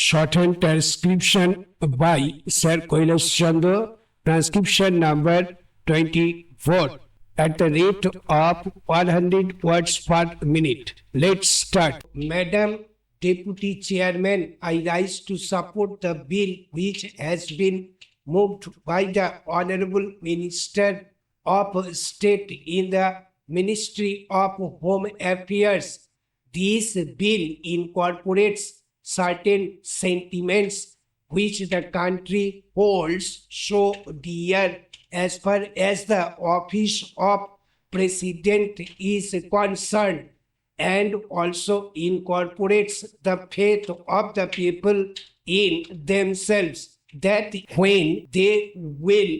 shortened transcription by Sir Kailash Chandra, transcription number 24, at the rate of 100 words per minute. Let's start. Madam Deputy Chairman, I rise to support the bill which has been moved by the Honorable Minister of State in the Ministry of Home Affairs. This bill incorporates certain sentiments which the country holds so dear as far as the office of President is concerned, and also incorporates the faith of the people in themselves, that when they will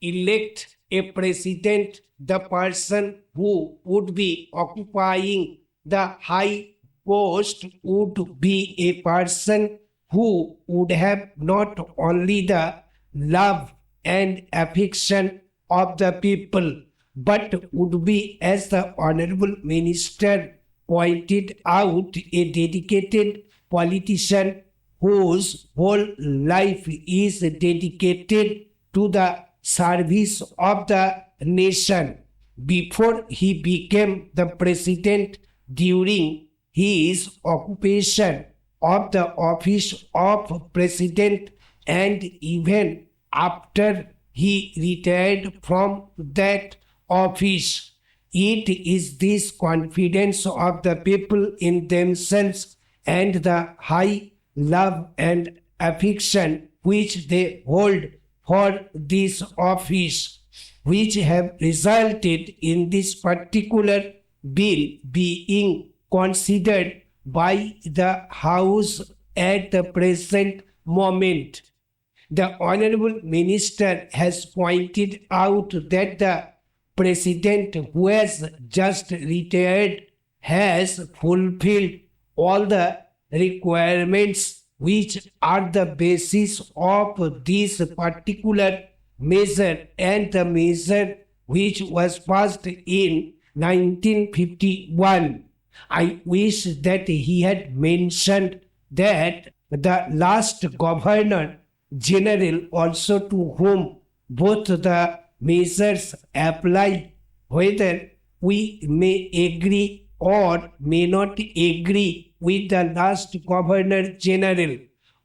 elect a president, the person who would be occupying the high post would be a person who would have not only the love and affection of the people, but would be, as the Honorable Minister pointed out, a dedicated politician whose whole life is dedicated to the service of the nation. Before he became the president, during his occupation of the office of president, and even after he retired from that office, it is this confidence of the people in themselves and the high love and affection which they hold for this office which have resulted in this particular bill being considered by the House at the present moment. The Honorable Minister has pointed out that the President who has just retired has fulfilled all the requirements which are the basis of this particular measure, and the measure which was passed in 1951. I wish that he had mentioned that the last Governor General, also to whom both the measures apply, whether we may agree or may not agree with the last Governor General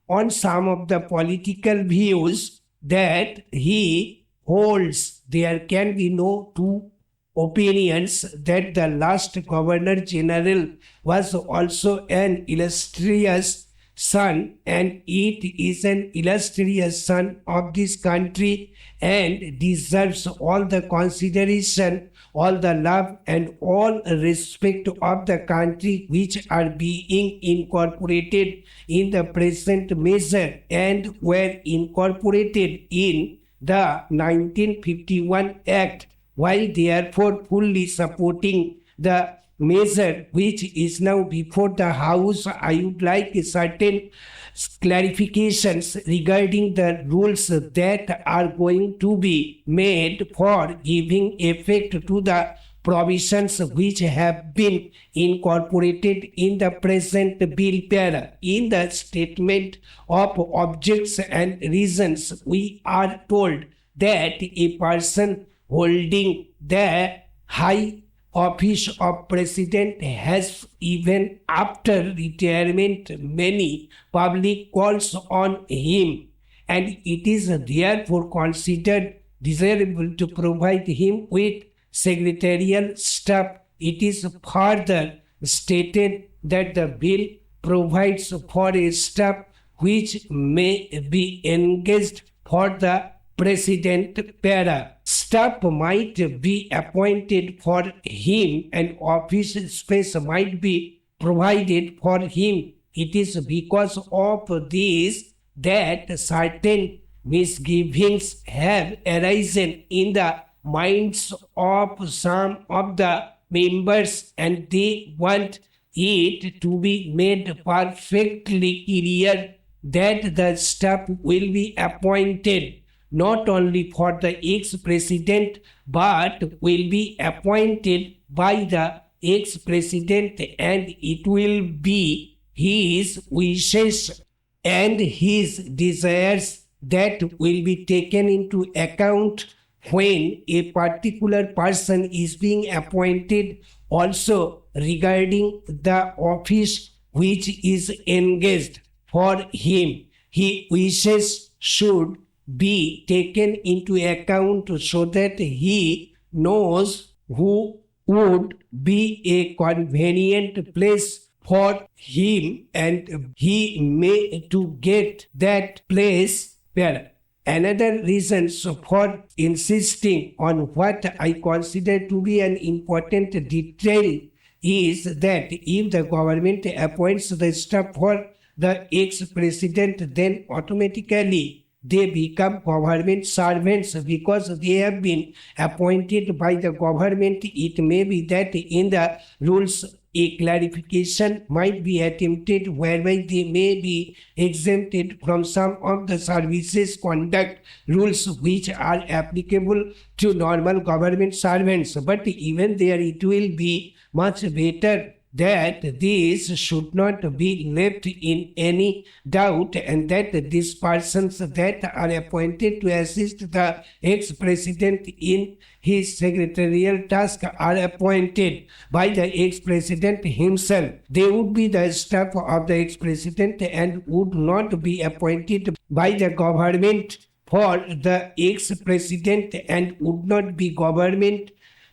on some of the political views that he holds, there can be no two opinions that the last Governor General was also an illustrious son, and it is an illustrious son of this country and deserves all the consideration, all the love and all respect of the country which are being incorporated in the present measure and were incorporated in the 1951 Act. While therefore fully supporting the measure which is now before the House, I would like certain clarifications regarding the rules that are going to be made for giving effect to the provisions which have been incorporated in the present bill para. In the statement of objects and reasons, we are told that a person holding the high office of president has, even after retirement, many public calls on him, and it is therefore considered desirable to provide him with secretarial staff. It is further stated that the bill provides for a staff which may be engaged for the president para. Staff might be appointed for him and office space might be provided for him. It is because of this that certain misgivings have arisen in the minds of some of the members, and they want it to be made perfectly clear that the staff will be appointed not only for the ex-president but will be appointed by the ex-president, and it will be his wishes and his desires that will be taken into account when a particular person is being appointed, also regarding the office which is engaged for him. He wishes should be taken into account so that he knows who would be a convenient place for him and he may to get that place where. Another reason for insisting on what I consider to be an important detail is that if the government appoints the staff for the ex-president, then automatically they become government servants because they have been appointed by the government. It may be that in the rules a clarification might be attempted whereby they may be exempted from some of the services conduct rules which are applicable to normal government servants. But even there it will be much better that this should not be left in any doubt and that these persons that are appointed to assist the ex-president in his secretarial task are appointed by the ex-president himself. They would be the staff of the ex-president and would not be appointed by the government for the ex-president and would not be government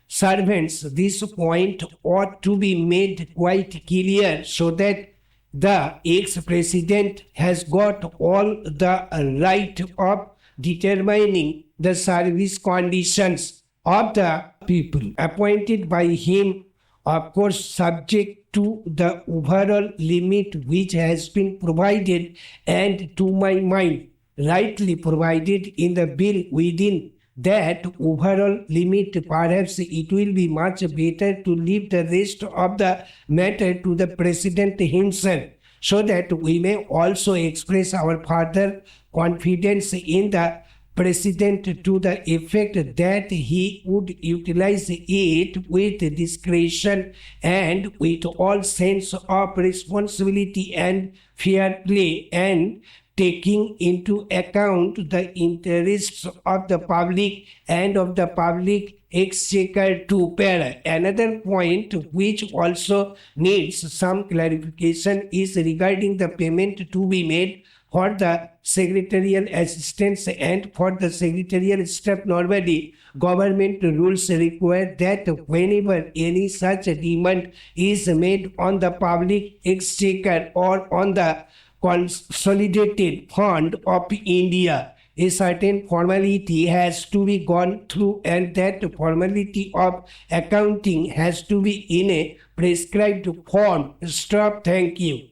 servants. This point ought to be made quite clear so that the ex-president has got all the right of determining the service conditions of the people appointed by him, of course subject to the overall limit which has been provided and to my mind rightly provided in the bill. Within that overall limit, perhaps it will be much better to leave the rest of the matter to the president himself, so that we may also express our further confidence in the president to the effect that he would utilize it with discretion and with all sense of responsibility and fair play, and taking into account the interests of the public and of the public exchequer too. Another point which also needs some clarification is regarding the payment to be made for the secretarial assistance and for the secretarial staff. Normally, government rules require that whenever any such demand is made on the public exchequer or on the consolidated fund of India, a certain formality has to be gone through, and that formality of accounting has to be in a prescribed form. Stop. Thank you.